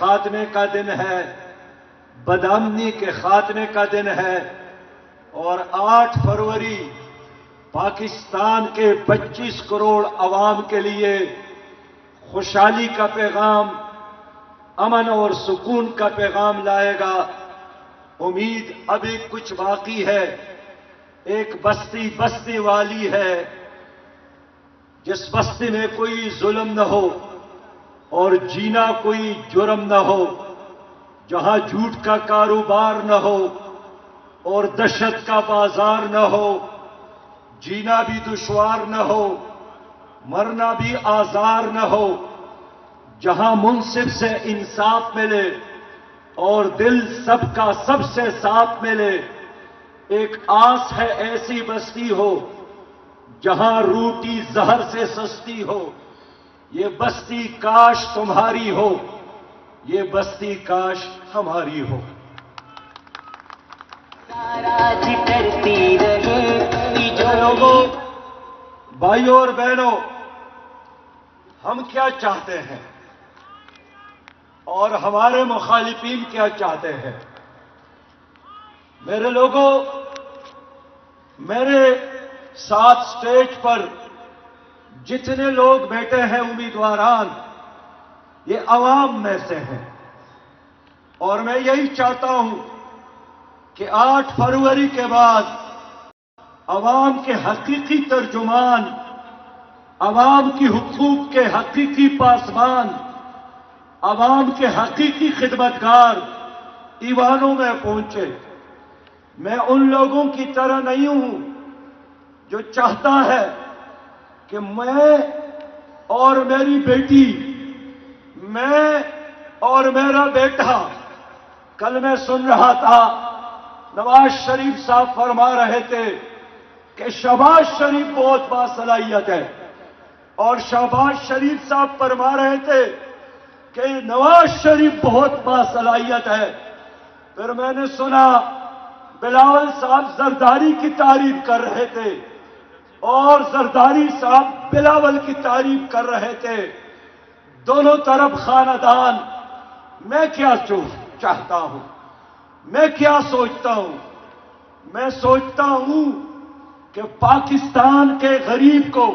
خاتمے کا دن ہے، بدامنی کے خاتمے کا دن ہے، اور 8 فروری پاکستان کے 25 کروڑ عوام کے لیے خوشحالی کا پیغام، امن اور سکون کا پیغام لائے گا۔ امید ابھی کچھ باقی ہے۔ ایک بستی والی ہے، جس بستی میں کوئی ظلم نہ ہو اور جینا کوئی جرم نہ ہو، جہاں جھوٹ کا کاروبار نہ ہو اور دہشت کا بازار نہ ہو، جینا بھی دشوار نہ ہو، مرنا بھی آزار نہ ہو، جہاں منصف سے انصاف ملے اور دل سب کا سب سے ساتھ ملے۔ ایک آس ہے ایسی بستی ہو جہاں روٹی زہر سے سستی ہو۔ یہ بستی کاش تمہاری ہو، یہ بستی کاش ہماری ہو۔ لوگوں، بھائیوں اور بہنوں، ہم کیا چاہتے ہیں اور ہمارے مخالفین کیا چاہتے ہیں؟ میرے لوگوں، میرے ساتھ سٹیج پر جتنے لوگ بیٹھے ہیں امیدواران، یہ عوام میں سے ہیں، اور میں یہی چاہتا ہوں کہ 8 فروری کے بعد عوام کے حقیقی ترجمان، عوام کی حقوق کے حقیقی پاسبان، عوام کے حقیقی خدمتگار ایوانوں میں پہنچے۔ میں ان لوگوں کی طرح نہیں ہوں جو چاہتا ہے کہ میں اور میری بیٹی، میں اور میرا بیٹا، کل میں سن رہا تھا نواز شریف صاحب فرما رہے تھے کہ شہباز شریف بہت باصلاحیت ہے، اور شہباز شریف صاحب فرما رہے تھے کہ نواز شریف بہت باصلاحیت ہے۔ پھر میں نے سنا بلاول صاحب زرداری کی تعریف کر رہے تھے اور زرداری صاحب بلاول کی تعریف کر رہے تھے۔ دونوں طرف خاندان۔ میں کیا چاہتا ہوں، میں کیا سوچتا ہوں؟ میں سوچتا ہوں کہ پاکستان کے غریب کو،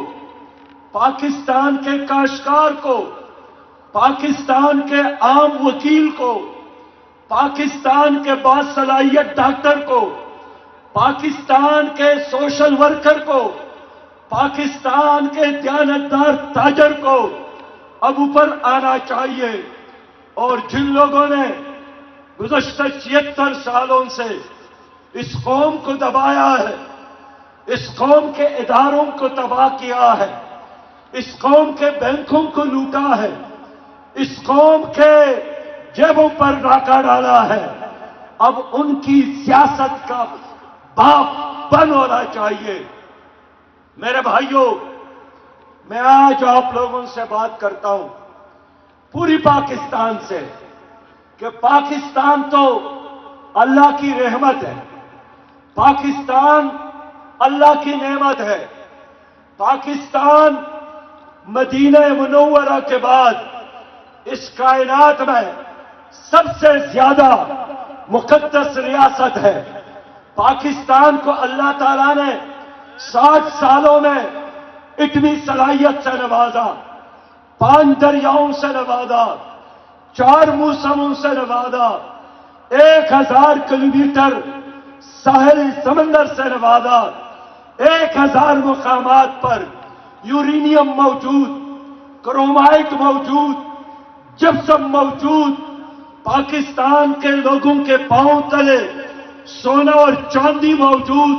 پاکستان کے کاشتکار کو، پاکستان کے عام وکیل کو، پاکستان کے باصلاحیت ڈاکٹر کو، پاکستان کے سوشل ورکر کو، پاکستان کے دیانتدار تاجر کو اب اوپر آنا چاہیے۔ اور جن لوگوں نے گزشتہ 76 سالوں سے اس قوم کو دبایا ہے، اس قوم کے اداروں کو تباہ کیا ہے، اس قوم کے بینکوں کو لوٹا ہے، اس قوم کے جیبوں پر ڈاکہ ڈالا ہے، اب ان کی سیاست کا باپ بند ہونا چاہیے۔ میرے بھائیوں، میں آج آپ لوگوں سے بات کرتا ہوں پوری پاکستان سے، کہ پاکستان تو اللہ کی رحمت ہے، پاکستان اللہ کی نعمت ہے، پاکستان مدینہ منورہ کے بعد اس کائنات میں سب سے زیادہ مقدس ریاست ہے۔ پاکستان کو اللہ تعالیٰ نے 60 سالوں میں اتنی صلاحیت سے نوازا، 5 دریاؤں سے نوازا، 4 موسموں سے نوازا، 1000 کلومیٹر ساحل سمندر سے نوازا، 1000 مقامات پر یورینیم موجود، کرومائٹ موجود، جپسم موجود، پاکستان کے لوگوں کے پاؤں تلے سونا اور چاندی موجود،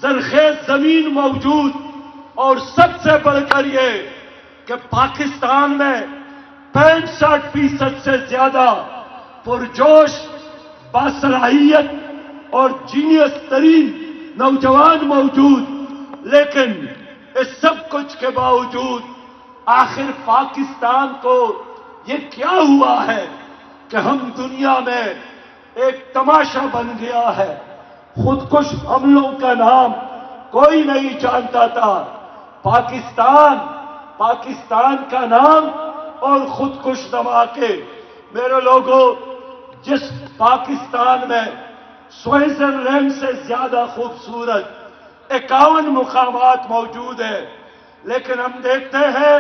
زرخیز زمین موجود، اور سب سے بڑھ کر یہ کہ پاکستان میں 65% سے زیادہ پرجوش، باصلاحیت اور جینیس ترین نوجوان موجود۔ لیکن اس سب کچھ کے باوجود آخر پاکستان کو یہ کیا ہوا ہے کہ ہم دنیا میں ایک تماشا بن گیا ہے؟ خودکش حملوں کا نام کوئی نہیں جانتا تھا، پاکستان کا نام اور خودکش دھماکے میرے لوگوں، جس پاکستان میں سوئٹزرلینڈ سے زیادہ خوبصورت 51 مقامات موجود ہیں، لیکن ہم دیکھتے ہیں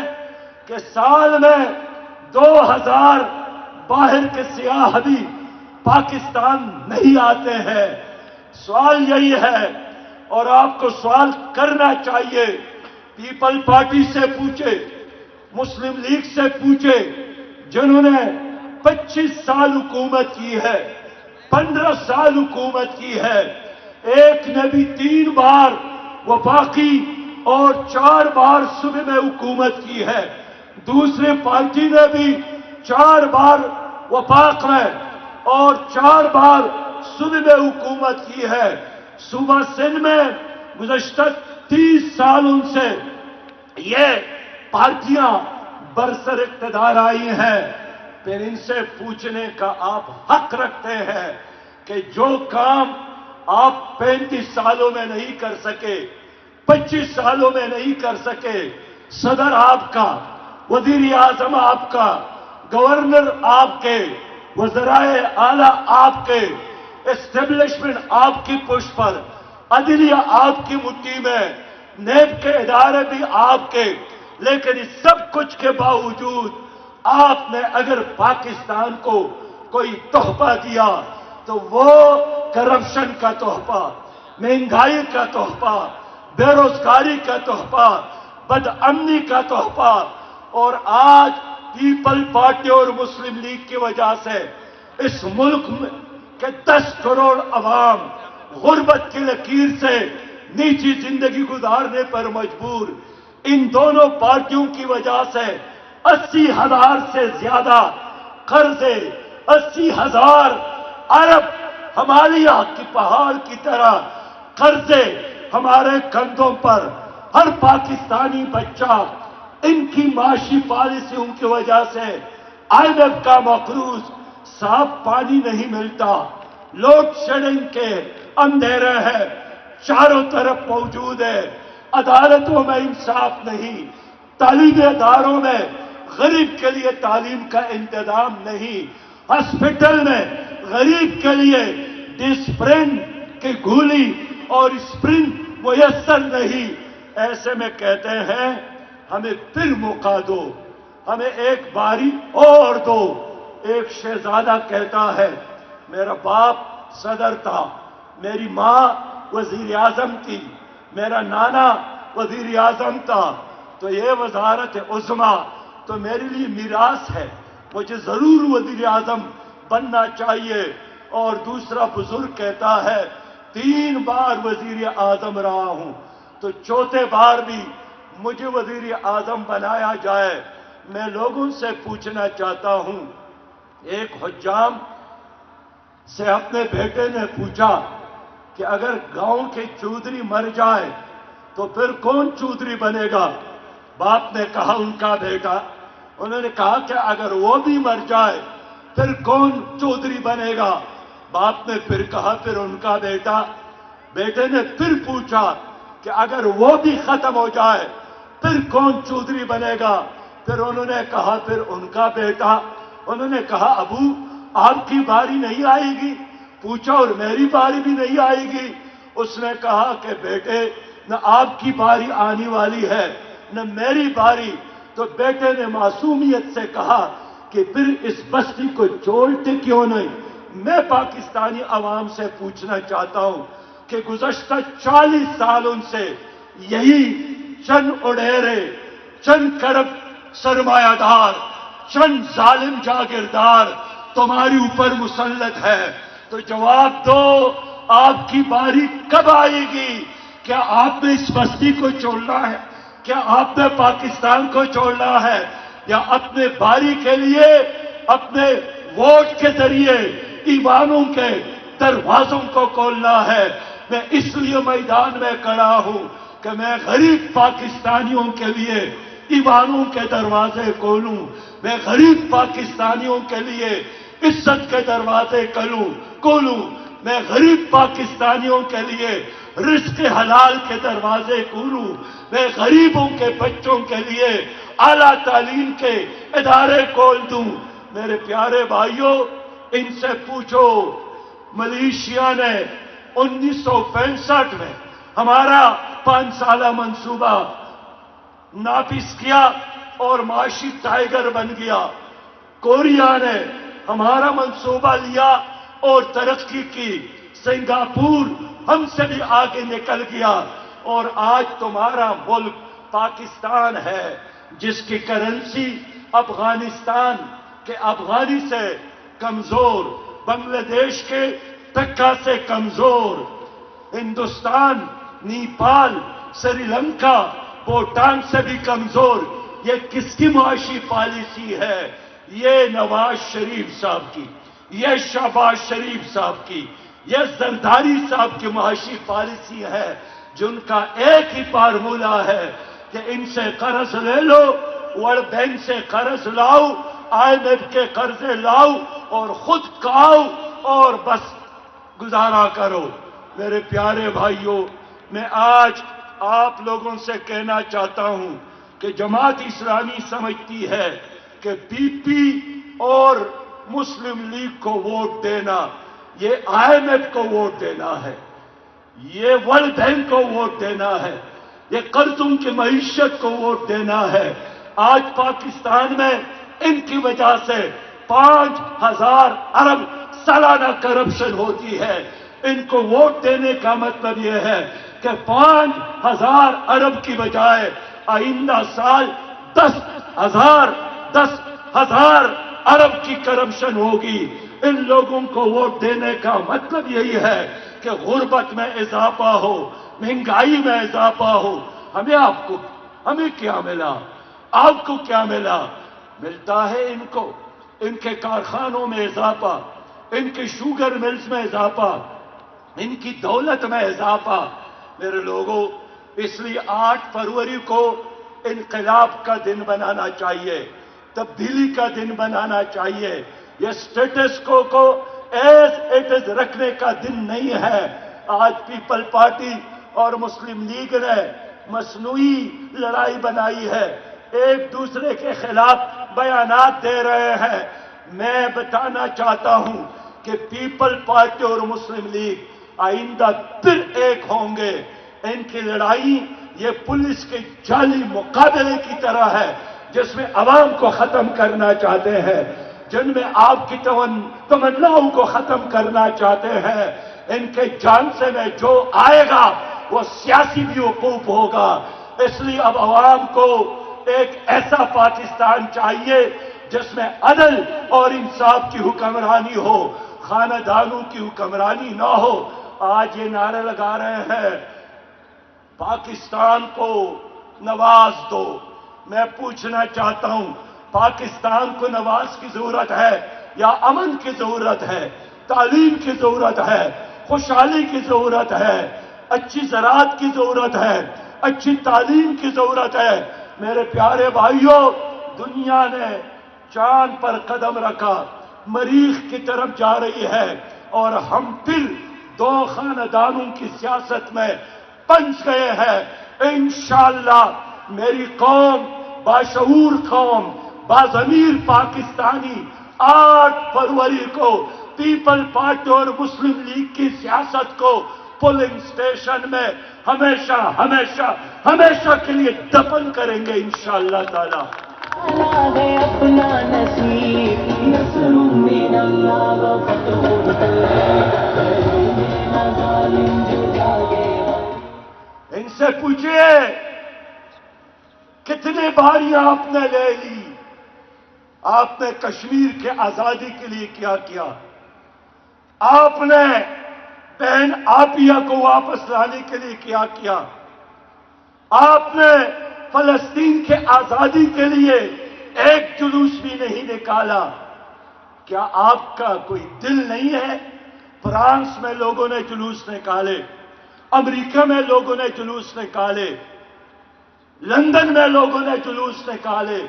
کہ سال میں 2000 باہر کے سیاح بھی پاکستان نہیں آتے ہیں۔ سوال یہی ہے، اور آپ کو سوال کرنا چاہیے، پیپل پارٹی سے پوچھے، مسلم لیگ سے پوچھے، جنہوں نے 25 سال حکومت کی ہے، 15 سال حکومت کی ہے، ایک نے بھی 3 بار وفاقی اور 4 بار صوبے میں حکومت کی ہے، دوسرے پارٹی نے بھی 4 بار وفاق میں اور 4 بار صوبے میں حکومت کی ہے۔ صوبہ سندھ میں گزشتہ 30 سالوں سے یہ پارٹیاں برسر اقتدار آئی ہیں، پھر ان سے پوچھنے کا آپ حق رکھتے ہیں کہ جو کام آپ 35 سالوں میں نہیں کر سکے، 25 سالوں میں نہیں کر سکے، صدر آپ کا، وزیر اعظم آپ کا، گورنر آپ کے، وزرائے اعلیٰ آپ کے، اسٹیبلشمنٹ آپ کی پشت پر، عدلیہ آپ کی مٹھی میں، نیب کے ادارے بھی آپ کے، لیکن اس سب کچھ کے باوجود آپ نے اگر پاکستان کو کوئی تحفہ دیا تو وہ کرپشن کا تحفہ، مہنگائی کا تحفہ، بے روزگاری کا تحفہ، بد امنی کا تحفہ، اور آج پیپل پارٹی اور مسلم لیگ کی وجہ سے اس ملک میں کہ 10 کروڑ عوام غربت کی لکیر سے نیچی زندگی گزارنے پر مجبور، ان دونوں پارٹیوں کی وجہ سے 80,000 سے زیادہ قرضے، 80,000 ارب ہمالیہ کی پہاڑ کی طرح قرضے ہمارے کندھوں پر، ہر پاکستانی بچہ ان کی معاشی پالیسیوں کی وجہ سے IMF کا مقروض، صاف پانی نہیں ملتا، لوڈ شیڈنگ کے اندھیرے ہیں، چاروں طرف موجود ہے، عدالتوں میں انصاف نہیں، تعلیمی اداروں میں غریب کے لیے تعلیم کا انتظام نہیں، ہاسپٹل میں غریب کے لیے ڈسپرین کی گولی اور اسپرین میسر نہیں۔ ایسے میں کہتے ہیں ہمیں پھر موقع دو، ہمیں ایک باری اور دو۔ ایک شہزادہ کہتا ہے میرا باپ صدر تھا، میری ماں وزیر اعظم تھی، میرا نانا وزیر اعظم تھا، تو یہ وزارت عظمیٰ تو میرے لیے میراث ہے، مجھے ضرور وزیر اعظم بننا چاہیے۔ اور دوسرا بزرگ کہتا ہے 3 بار وزیر اعظم رہا ہوں، تو چوتھے بار بھی مجھے وزیر اعظم بنایا جائے۔ میں لوگوں سے پوچھنا چاہتا ہوں، ایک حجام سے اپنے بیٹے نے پوچھا کہ اگر گاؤں کے چودھری مر جائے تو پھر کون چودھری بنے گا؟ باپ نے کہا ان کا بیٹا۔ انہوں نے کہا کہ اگر وہ بھی مر جائے پھر کون چودھری بنے گا؟ باپ نے پھر کہا پھر ان کا بیٹا۔ بیٹے نے پھر پوچھا کہ اگر وہ بھی ختم ہو جائے پھر کون چودھری بنے گا؟ پھر انہوں نے کہا پھر ان کا بیٹا۔ انہوں نے کہا ابو آپ کی باری نہیں آئے گی؟ پوچھا اور میری باری بھی نہیں آئے گی؟ اس نے کہا کہ بیٹے نہ آپ کی باری آنے والی ہے نہ میری باری۔ تو بیٹے نے معصومیت سے کہا کہ پھر اس بستی کو چھوڑتے کیوں نہیں؟ میں پاکستانی عوام سے پوچھنا چاہتا ہوں کہ گزشتہ 40 سالوں سے یہی چند اڈیرے، چند کرپ سرمایہ دار، چند ظالم جاگیردار تمہاری اوپر مسلط ہے، تو جواب دو آپ کی باری کب آئے گی؟ کیا آپ نے اس بستی کو چھوڑنا ہے؟ کیا آپ نے پاکستان کو چھوڑنا ہے؟ یا اپنے باری کے لیے اپنے ووٹ کے ذریعے ایوانوں کے دروازوں کو کھولنا ہے؟ میں اس لیے میدان میں کھڑا ہوں کہ میں غریب پاکستانیوں کے لیے ایوانوں کے دروازے کھولوں، میں غریب پاکستانیوں کے لیے عزت کے دروازے کھولوں، میں غریب پاکستانیوں کے لیے رزق حلال کے دروازے کھولوں، میں غریبوں کے بچوں کے لیے اعلیٰ تعلیم کے ادارے کھول دوں، میرے پیارے بھائیوں، ان سے پوچھو، ملیشیا نے 1965 میں ہمارا 5 سالہ منصوبہ نافذ کیا اور معاشی ٹائیگر بن گیا۔ کوریا نے ہمارا منصوبہ لیا اور ترقی کی۔ سنگاپور ہم سے بھی آگے نکل گیا، اور آج تمہارا ملک پاکستان ہے جس کی کرنسی افغانستان کے افغانی سے کمزور، بنگلہ دیش کے ٹکا سے کمزور، ہندوستان، نیپال، سری لنکا، بھوٹان سے بھی کمزور۔ یہ کس کی معاشی پالیسی ہے؟ یہ نواز شریف صاحب کی، یہ شہباز شریف صاحب کی، یہ زرداری صاحب کی معاشی پالیسی ہے، جن کا ایک ہی فارمولہ ہے کہ ان سے قرض لے لو، ورلڈ بینک سے قرض لاؤ، IMF کے قرضے لاؤ اور خود کھاؤ اور بس گزارا کرو۔ میرے پیارے بھائیوں، میں آج آپ لوگوں سے کہنا چاہتا ہوں کہ جماعت اسلامی سمجھتی ہے کہ PP اور مسلم لیگ کو ووٹ دینا یہ IMF کو ووٹ دینا ہے، یہ ورلڈ بینک کو ووٹ دینا ہے، یہ قرضوں کی معیشت کو ووٹ دینا ہے۔ آج پاکستان میں ان کی وجہ سے 5,000 ارب سالانہ کرپشن ہوتی ہے۔ ان کو ووٹ دینے کا مطلب یہ ہے کہ 5,000 ارب کی بجائے آئندہ سال 10,000 ارب کی کرپشن ہوگی۔ ان لوگوں کو ووٹ دینے کا مطلب یہی ہے کہ غربت میں اضافہ ہو، مہنگائی میں اضافہ ہو۔ ہمیں کیا ملا؟ آپ کو کیا ملا؟ ملتا ہے ان کو ان کے کارخانوں میں اضافہ، ان کی شوگر ملز میں اضافہ، ان کی دولت میں اضافہ۔ میرے لوگوں، اس لیے 8 فروری کو انقلاب کا دن بنانا چاہیے، تبدیلی کا دن بنانا چاہیے۔ یہ سٹیٹس کو ایز اٹ از رکھنے کا دن نہیں ہے۔ آج پیپل پارٹی اور مسلم لیگ نے مصنوعی لڑائی بنائی ہے، ایک دوسرے کے خلاف بیانات دے رہے ہیں۔ میں بتانا چاہتا ہوں کہ پیپل پارٹی اور مسلم لیگ آئندہ پھر ایک ہوں گے۔ ان کی لڑائی یہ پولیس کے جعلی مقابلے کی طرح ہے، جس میں عوام کو ختم کرنا چاہتے ہیں، جن میں آپ کی تمناؤں کو ختم کرنا چاہتے ہیں۔ ان کے جانچے میں جو آئے گا وہ سیاسی بیوقوف ہوگا۔ اس لیے اب عوام کو ایک ایسا پاکستان چاہیے جس میں عدل اور انصاف کی حکمرانی ہو، خاندانوں کی حکمرانی نہ ہو۔ آج یہ نعرے لگا رہے ہیں پاکستان کو نواز دو۔ میں پوچھنا چاہتا ہوں، پاکستان کو نواز کی ضرورت ہے یا امن کی ضرورت ہے، تعلیم کی ضرورت ہے، خوشحالی کی ضرورت ہے، اچھی زراعت کی ضرورت ہے، اچھی تعلیم کی ضرورت ہے؟ میرے پیارے بھائیوں، دنیا نے چاند پر قدم رکھا، مریخ کی طرف جا رہی ہے، اور ہم پھر 2 خاندانوں کی سیاست میں پنس گئے ہیں۔ انشاءاللہ میری قوم، باشعور قوم، باضمیر پاکستانی 8 فروری کو پیپل پارٹی اور مسلم لیگ کی سیاست کو پولنگ سٹیشن میں ہمیشہ ہمیشہ ہمیشہ کے لیے دفن کریں گے انشاءاللہ تعالی۔ ہے اپنا نصیب، نصر من اللہ و فتح ظالم جو جاگے۔ ان سے پوچھئے کتنے باریاں آپ نے لے لی؟ آپ نے کشمیر کے آزادی کے لیے کیا کیا؟ آپ نے بہن آپیہ کو واپس لانے کے لیے کیا کیا؟ آپ نے فلسطین کے آزادی کے لیے ایک جلوس بھی نہیں نکالا۔ کیا آپ کا کوئی دل نہیں ہے؟ فرانس میں لوگوں نے جلوس نکالے، امریکہ میں لوگوں نے جلوس نکالے، لندن میں لوگوں نے جلوس نکالے،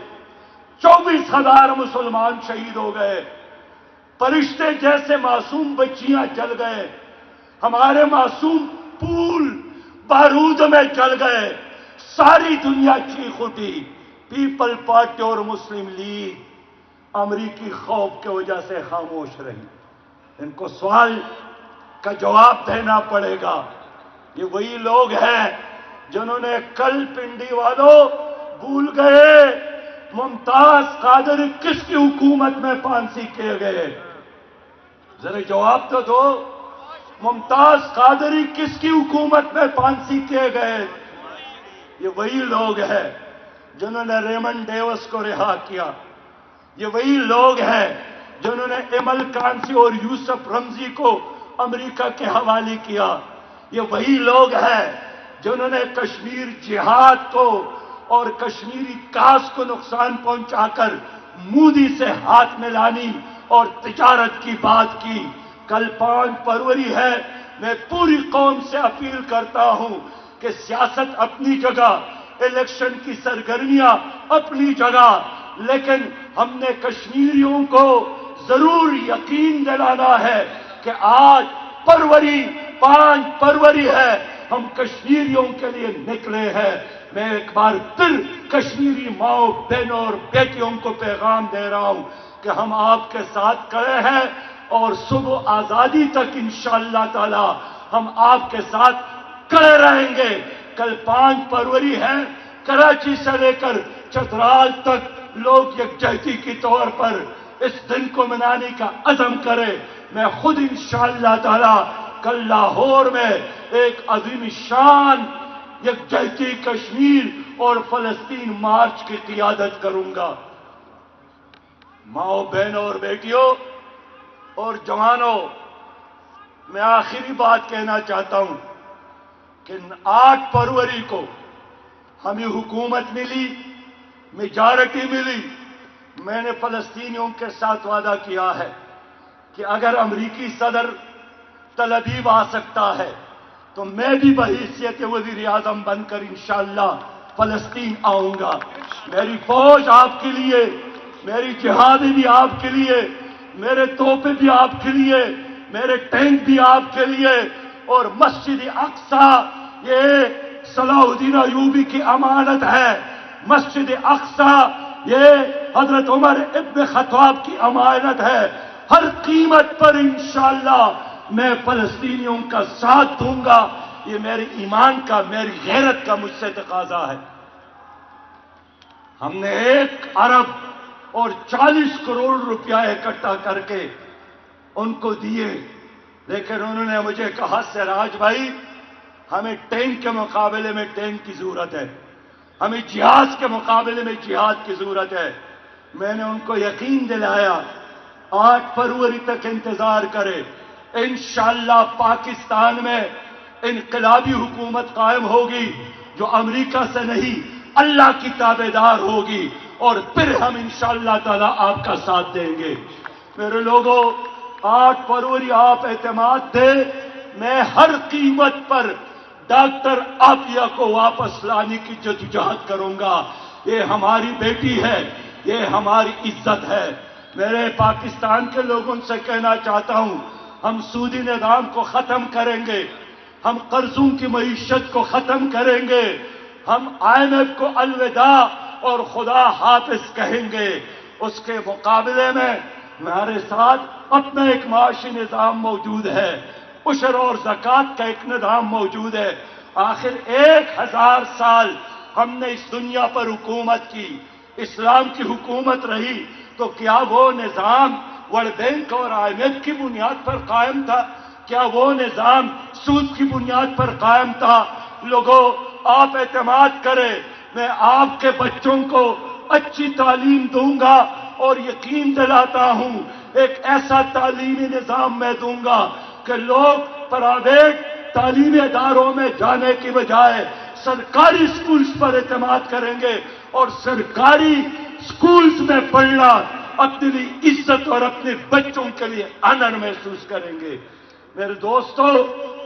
24,000 مسلمان شہید ہو گئے، فرشتے جیسے معصوم بچیاں جل گئے، ہمارے معصوم پھول بارود میں جل گئے، ساری دنیا چیخ اٹھی۔ پیپل پارٹی اور مسلم لیگ امریکی خوف کی وجہ سے خاموش رہی. ان کو سوال کا جواب دینا پڑے گا. یہ وہی لوگ ہیں جنہوں نے کل پنڈی والوں بھول گئے ممتاز قادری کس کی حکومت میں پھانسی کیے گئے. ذرا جواب تو دو. ممتاز قادری کس کی حکومت میں پھانسی کیے گئے؟ یہ وہی لوگ ہیں جنہوں نے ریمنڈ ڈیوس کو رہا کیا. یہ وہی لوگ ہیں جنہوں نے ایمل کانسی اور یوسف رمزی کو امریکہ کے حوالے کیا. یہ وہی لوگ ہیں جنہوں نے کشمیر جہاد کو اور کشمیری کاس کو نقصان پہنچا کر مودی سے ہاتھ ملانی اور تجارت کی بات کی. کل 5 فروری ہے. میں پوری قوم سے اپیل کرتا ہوں کہ سیاست اپنی جگہ، الیکشن کی سرگرمیاں اپنی جگہ، لیکن ہم نے کشمیریوں کو ضرور یقین دلانا ہے کہ آج 5 فروری ہے. ہم کشمیریوں کے لیے نکلے ہیں. میں ایک بار پھر کشمیری ماؤں، بہنوں اور بیٹیوں کو پیغام دے رہا ہوں کہ ہم آپ کے ساتھ کھڑے ہیں اور صبح آزادی تک انشاءاللہ تعالی ہم آپ کے ساتھ کھڑے رہیں گے. کل 5 فروری ہے. کراچی سے لے کر چترال تک لوگ یکجہتی کے طور پر اس دن کو منانے کا عزم کرے. میں خود انشاءاللہ تعالی کل لاہور میں ایک عظیم شان یکجہتی کشمیر اور فلسطین مارچ کی قیادت کروں گا. ماؤں، بہنوں اور بیٹیوں اور جوانوں، میں آخری بات کہنا چاہتا ہوں کہ 8 فروری کو ہمیں حکومت ملی، میجارٹی ملی. میں نے فلسطینیوں کے ساتھ وعدہ کیا ہے کہ اگر امریکی صدر تل ابیب آ سکتا ہے تو میں بھی بحیثیت وزیر اعظم بن کر انشاءاللہ فلسطین آؤں گا. میری فوج آپ کے لیے، میری جہادی بھی آپ کے لیے، میرے توپے بھی آپ کے لیے، میرے ٹینک بھی آپ کے لیے، اور مسجد اقصی یہ صلاح الدین ایوبی کی امانت ہے. مسجد اقصی یہ حضرت عمر ابن خطاب کی امانت ہے. ہر قیمت پر انشاءاللہ میں فلسطینیوں کا ساتھ دوں گا. یہ میرے ایمان کا، میری غیرت کا مجھ سے تقاضا ہے. ہم نے 1 ارب اور 40 کروڑ روپیہ اکٹھا کر کے ان کو دیے، لیکن انہوں نے مجھے کہا سراج بھائی ہمیں ٹینک کے مقابلے میں ٹینک کی ضرورت ہے، ہمیں جہاز کے مقابلے میں جہاز کی ضرورت ہے. میں نے ان کو یقین دلایا 8 فروری تک انتظار کرے. انشاءاللہ پاکستان میں انقلابی حکومت قائم ہوگی جو امریکہ سے نہیں اللہ کی تابعدار ہوگی، اور پھر ہم انشاءاللہ تعالی آپ کا ساتھ دیں گے. میرے لوگوں، 8 فروری آپ اعتماد دے. میں ہر قیمت پر ڈاکٹر عافیہ کو واپس لانے کی جدوجہد کروں گا. یہ ہماری بیٹی ہے، یہ ہماری عزت ہے. میرے پاکستان کے لوگوں سے کہنا چاہتا ہوں، ہم سودی نظام کو ختم کریں گے، ہم قرضوں کی معیشت کو ختم کریں گے، ہم IMF کو الوداع اور خدا حافظ کہیں گے. اس کے مقابلے میں ہمارے ساتھ اپنا ایک معاشی نظام موجود ہے، عشر اور زکوٰۃ کا ایک نظام موجود ہے. آخر 1000 سال ہم نے اس دنیا پر حکومت کی، اسلام کی حکومت رہی، تو کیا وہ نظام ورلڈ بینک اور IMF کی بنیاد پر قائم تھا؟ کیا وہ نظام سود کی بنیاد پر قائم تھا؟ لوگوں، آپ اعتماد کریں. میں آپ کے بچوں کو اچھی تعلیم دوں گا اور یقین دلاتا ہوں ایک ایسا تعلیمی نظام میں دوں گا کہ لوگ پرائیویٹ تعلیمی اداروں میں جانے کی بجائے سرکاری سکولز پر اعتماد کریں گے، اور سرکاری سکولز میں پڑھنا اپنے لیے عزت اور اپنے بچوں کے لیے آنند محسوس کریں گے. میرے دوستو،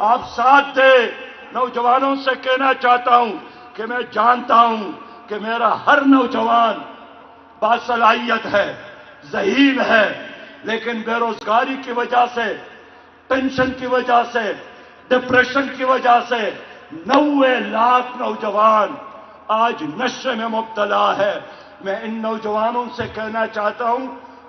آپ ساتھ دیں. نوجوانوں سے کہنا چاہتا ہوں کہ میں جانتا ہوں کہ میرا ہر نوجوان باصلاحیت ہے، ذہین ہے، لیکن بے روزگاری کی وجہ سے، پینشن کی وجہ سے، ڈپریشن کی وجہ سے 90 لاکھ نوجوان آج نشے میں مبتلا ہے. میں ان نوجوانوں سے کہنا چاہتا ہوں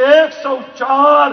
104